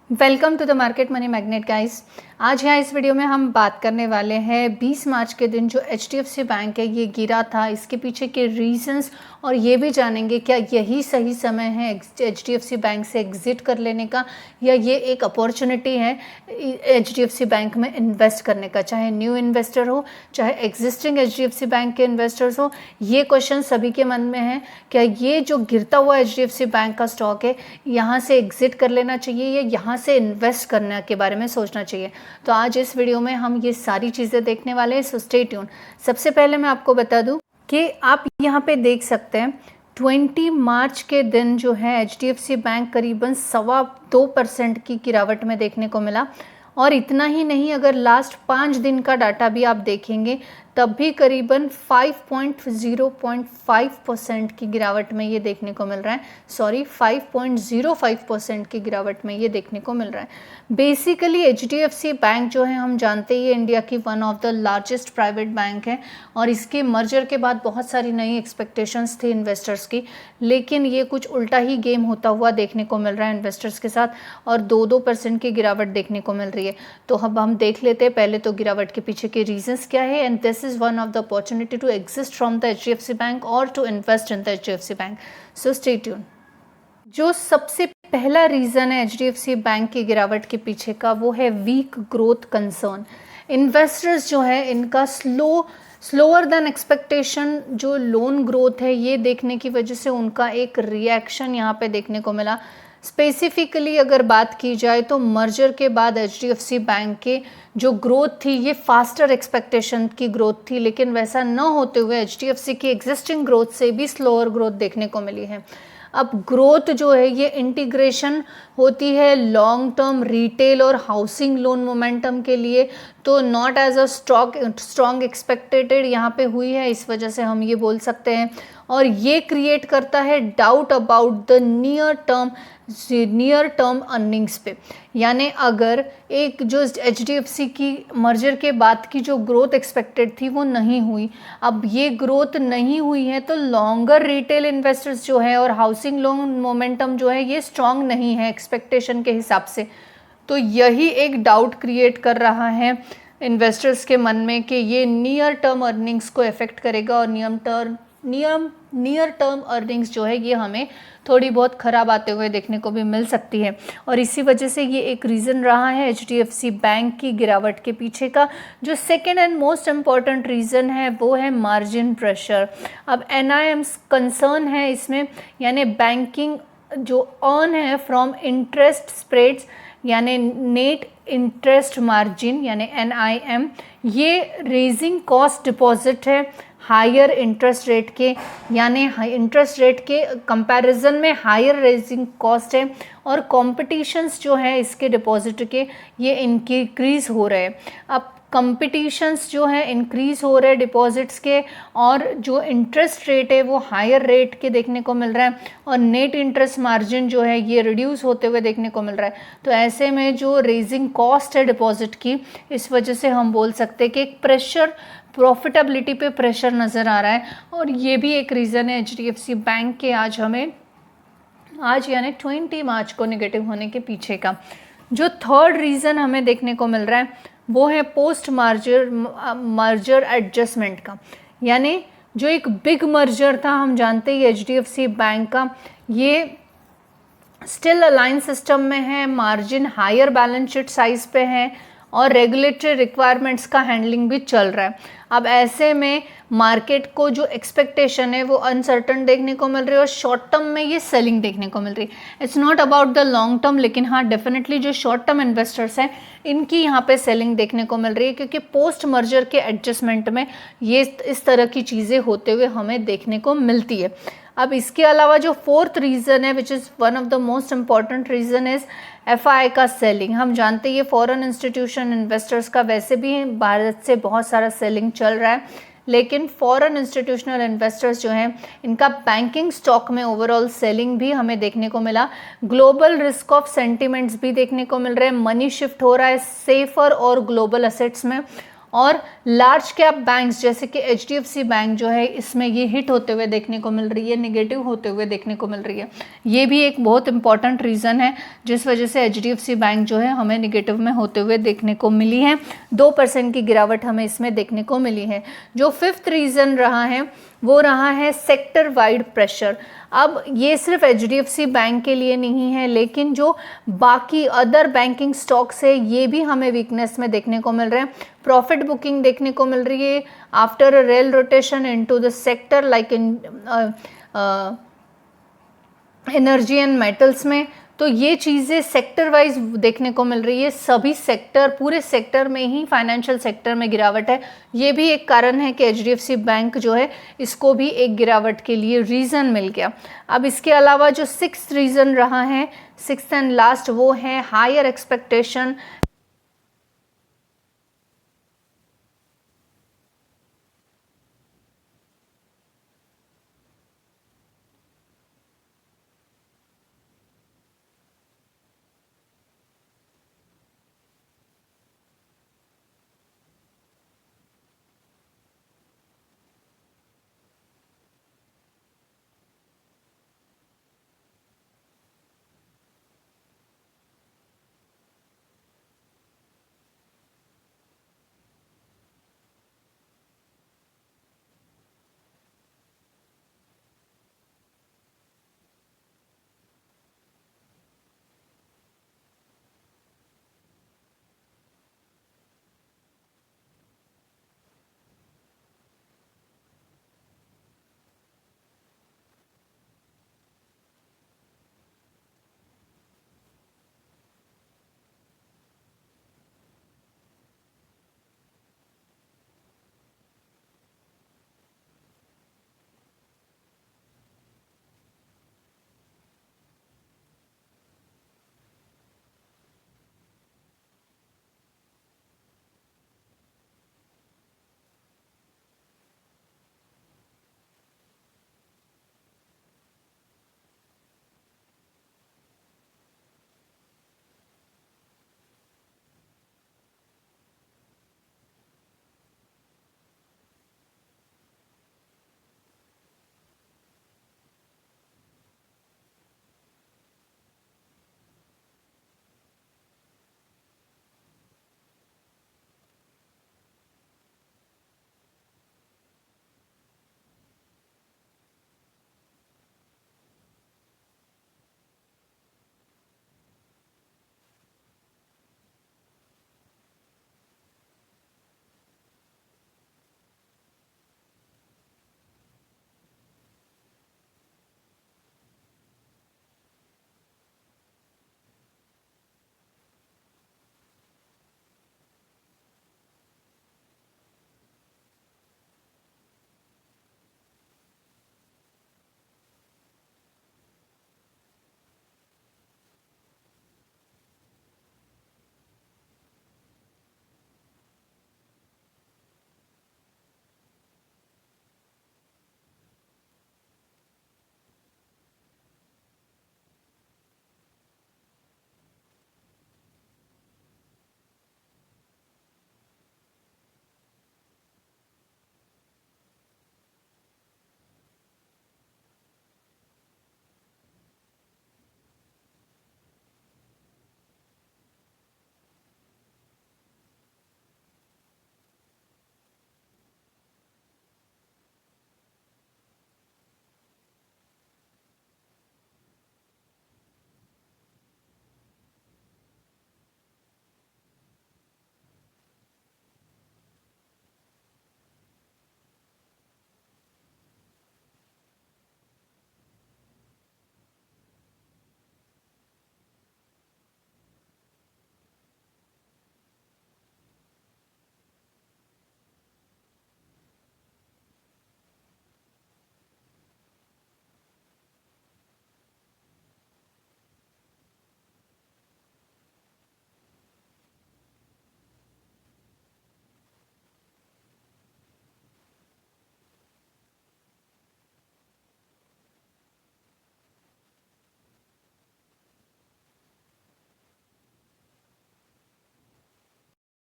Welcome to the market money magnet guys. आज यहाँ इस वीडियो में हम बात करने वाले हैं 20 मार्च के दिन जो HDFC बैंक है ये गिरा था, इसके पीछे के रीजंस और ये भी जानेंगे क्या यही सही समय है HDFC बैंक से एग्जिट कर लेने का या ये एक अपॉर्चुनिटी है HDFC बैंक में इन्वेस्ट करने का, चाहे न्यू इन्वेस्टर हो चाहे एग्जिस्टिंग HDFC बैंक के इन्वेस्टर्स हो। ये क्वेश्चन सभी के मन में है, क्या ये जो गिरता हुआ HDFC बैंक का स्टॉक है यहाँ से एग्जिट कर लेना चाहिए या यहाँ से इन्वेस्ट करने के बारे में सोचना चाहिए। तो आज इस वीडियो में हम ये सारी चीज़ें देखने वाले हैं, सो स्टे ट्यून। सबसे पहले मैं आपको बता दूं कि आप यहाँ पे देख सकते हैं 20 मार्च के दिन जो है HDFC बैंक करीबन 2.25% की गिरावट में देखने को मिला। और इतना ही नहीं, अगर लास्ट 5 दिन का डाटा भी आप देखेंगे तब भी करीबन 5.05% की गिरावट में ये देखने को मिल रहा है। 5.05% की गिरावट में ये देखने को मिल रहा है। बेसिकली HDFC बैंक जो है हम जानते ही इंडिया की one of the largest private bank है और इसके मर्जर के बाद बहुत सारी नई एक्सपेक्टेशंस थी इन्वेस्टर्स की, लेकिन ये कुछ उल्टा ही गेम होता हुआ देखने को मिल रहा है इन्वेस्टर्स के साथ और 2% की गिरावट देखने को मिल रही है। तो अब हम देख लेते हैं पहले तो गिरावट के पीछे के रीजंस क्या है, and this is one of the opportunity to exist from the HDFC bank or to invest in the HDFC bank. So stay tuned. जो सबसे पहला रीज़न है HDFC बैंक की गिरावट के पीछे का वो है वीक ग्रोथ कंसर्न। इन्वेस्टर्स जो है इनका स्लोअर देन एक्सपेक्टेशन जो लोन ग्रोथ है ये देखने की वजह से उनका एक रिएक्शन यहाँ पे देखने को मिला। स्पेसिफिकली अगर बात की जाए तो मर्जर के बाद HDFC बैंक के जो ग्रोथ थी ये फास्टर एक्सपेक्टेशन की ग्रोथ थी, लेकिन वैसा न होते हुए HDFC की एग्जिस्टिंग ग्रोथ से भी स्लोअर ग्रोथ देखने को मिली है। अब ग्रोथ जो है ये इंटीग्रेशन होती है लॉन्ग टर्म रिटेल और हाउसिंग लोन मोमेंटम के लिए, तो not as a strong expected यहाँ पे हुई है, इस वजह से हम ये बोल सकते हैं। और ये क्रिएट करता है doubt about the near term earnings पे, यानी अगर एक जो HDFC की मर्जर के बाद की जो ग्रोथ एक्सपेक्टेड थी वो नहीं हुई, अब ये ग्रोथ नहीं हुई है तो लॉन्गर रिटेल इन्वेस्टर्स जो है और हाउसिंग लोन मोमेंटम जो है ये स्ट्रॉन्ग नहीं है एक्सपेक्टेशन के हिसाब से। तो यही एक डाउट क्रिएट कर रहा है इन्वेस्टर्स के मन में कि ये नियर टर्म अर्निंग्स को इफेक्ट करेगा और नियर टर्म अर्निंग्स जो है ये हमें थोड़ी बहुत ख़राब आते हुए देखने को भी मिल सकती है। और इसी वजह से ये एक रीज़न रहा है HDFC बैंक की गिरावट के पीछे का। जो second and most important reason है वो है मार्जिन प्रेशर। अब NIM's कंसर्न है इसमें, यानी बैंकिंग जो अर्न है फ्रॉम इंटरेस्ट स्प्रेड्स यानी नेट इंटरेस्ट मार्जिन यानी NIM, ये रेजिंग कॉस्ट डिपॉजिट है हायर इंटरेस्ट रेट के, यानी इंटरेस्ट रेट के कंपैरिजन में हायर रेजिंग कॉस्ट है और कॉम्पिटिशन्स जो है इसके डिपॉजिट के ये इंक्रीज हो रहे हैं। अब कंपटीशंस जो है इंक्रीज़ हो रहे हैं डिपॉजिट्स के और जो इंटरेस्ट रेट है वो हायर रेट के देखने को मिल रहा है और नेट इंटरेस्ट मार्जिन जो है ये रिड्यूस होते हुए देखने को मिल रहा है। तो ऐसे में जो रेजिंग कॉस्ट है डिपॉजिट की, इस वजह से हम बोल सकते हैं कि एक प्रेशर प्रॉफिटेबिलिटी पे प्रेशर नज़र आ रहा है और ये भी एक रीज़न है HDFC बैंक के आज यानी 20 मार्च को नेगेटिव होने के पीछे का। जो थर्ड रीज़न हमें देखने को मिल रहा है वो है पोस्ट मर्जर एडजस्टमेंट का, यानी जो एक बिग मर्जर था हम जानते ही HDFC बैंक का, ये स्टिल अलाइन सिस्टम में है, margin higher balance sheet size पे है और रेगुलेटरी रिक्वायरमेंट्स का हैंडलिंग भी चल रहा है। अब ऐसे में मार्केट को जो एक्सपेक्टेशन है वो अनसर्टन देखने को मिल रही है और शॉर्ट टर्म में ये सेलिंग देखने को मिल रही है। It's not about the long term, लेकिन हाँ डेफिनेटली जो शॉर्ट टर्म इन्वेस्टर्स हैं इनकी यहाँ पे सेलिंग देखने को मिल रही है, क्योंकि पोस्ट मर्जर के एडजस्टमेंट में ये इस तरह की चीज़ें होते हुए हमें देखने को मिलती है। अब इसके अलावा जो फोर्थ रीज़न है which is one of the most important reason is FI का सेलिंग। हम जानते हैं ये फॉरेन इंस्टीट्यूशन इन्वेस्टर्स का वैसे भी भारत से बहुत सारा सेलिंग चल रहा है, लेकिन फॉरेन इंस्टीट्यूशनल इन्वेस्टर्स जो हैं इनका बैंकिंग स्टॉक में ओवरऑल सेलिंग भी हमें देखने को मिला। ग्लोबल रिस्क ऑफ सेंटिमेंट्स भी देखने को मिल रहे हैं, मनी शिफ्ट हो रहा है सेफर और ग्लोबल असेट्स में और लार्ज कैप बैंक्स जैसे कि HDFC बैंक जो है इसमें ये हिट होते हुए देखने को मिल रही है, नेगेटिव होते हुए देखने को मिल रही है। ये भी एक बहुत इंपॉर्टेंट रीज़न है जिस वजह से HDFC बैंक जो है हमें नेगेटिव में होते हुए देखने को मिली है। 2% की गिरावट हमें इसमें देखने को मिली है। जो फिफ्थ रीज़न रहा है वो रहा है सेक्टर वाइड प्रेशर। अब ये सिर्फ HDFC बैंक के लिए नहीं है, लेकिन जो बाकी अदर बैंकिंग स्टॉक्स है ये भी हमें वीकनेस में देखने को मिल रहे हैं। प्रॉफिट बुकिंग देखने को मिल रही है after a rail rotation into the sector like in energy and metals में। तो ये चीज़ें सेक्टर वाइज देखने को मिल रही है। सभी सेक्टर, पूरे सेक्टर में ही फाइनेंशियल सेक्टर में गिरावट है। ये भी एक कारण है कि HDFC बैंक जो है इसको भी एक गिरावट के लिए रीज़न मिल गया। अब इसके अलावा जो सिक्स्थ रीज़न रहा है, सिक्स्थ एंड लास्ट, वो है हायर एक्सपेक्टेशन